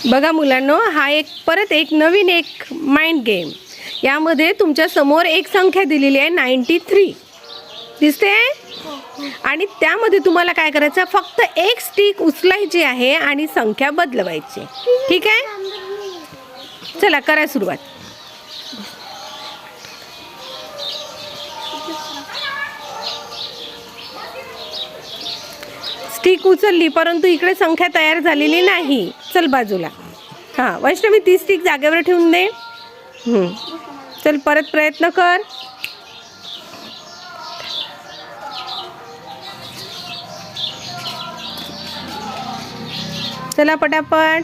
बघा मुलांनो, हा परत एक नवीन माइंड गेम. यामध्ये तुमच्या समोर एक संख्या दिलेली आहे 93 दिसते. आणि त्यामध्ये तुम्हाला काय करायचं, फक्त एक स्टिक उचलायची आहे आणि संख्या बदलवायची. ठीक आहे, चला करा सुरुवात. स्टिक उचलली परंतु इकडे संख्या तयार झालेली नाही. चल बाजूला. हां वैष्णवी, ती स्टिक जागेवर ठेवून दे. चल परत प्रयत्न कर. चला पटापट.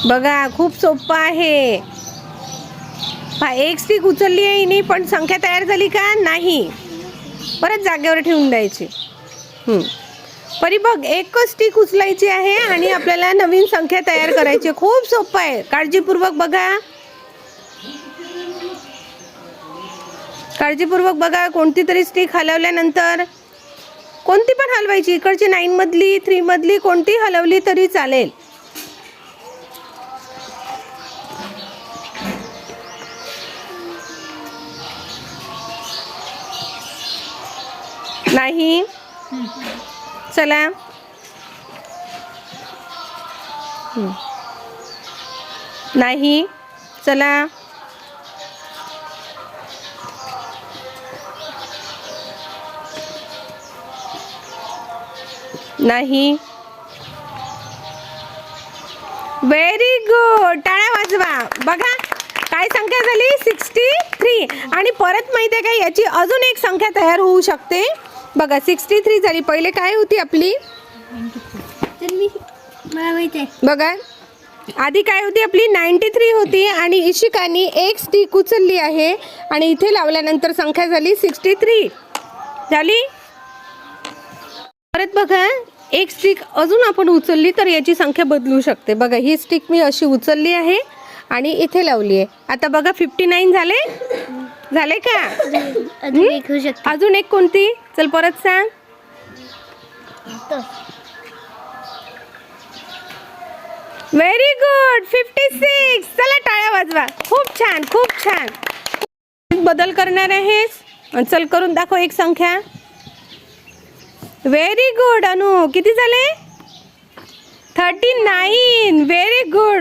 बघा खूप सोपं आहे. एक स्टिक उचलली आहे नाही, पण संख्या तयार झाली का नाही. परत जागेवर ठेवून द्यायची. परी बघ, एकच स्टिक उचलायची आहे आणि आपल्याला नवीन संख्या तयार करायची. खूप सोपं आहे. काळजीपूर्वक बघा, काळजीपूर्वक बघा. कोणती तरी स्टिक हलवल्यानंतर कोणती पण हलवायची. इकडची 9 मधली 3 मधली कोणती हलवली तरी चालेल. नाही. चला. नाही. चला. नाही. Very good. टाळ्या वाजवा. बघा काय संख्या झाली, 63. आणि परत माहिती आहे का, याची अजून एक संख्या तयार होऊ शकते. बघा 63 झाली. पहिले काय होती आपली, बघा आधी काय होती आपली, 93 होती. आणि इशिकाने एक स्टिक उचलली आहे आणि इथे लावल्यानंतर संख्या झाली 63 झाली. परत बघा, एक स्टिक अजून आपण उचलली तर याची संख्या बदलू शकते. बघा ही स्टिक मी अशी उचलली आहे आणि इथे लावली आहे. आता बघा 59 झाले का. अजून एक कोणती, चल परत सांग. Very good, 56. चला टाळ्या वाजवा. खूप छान, खूप छान. बदल करणार आहेस, चल करून दाखव एक संख्या. व्हेरी गुड अनु. किती झाले, 39. Very good.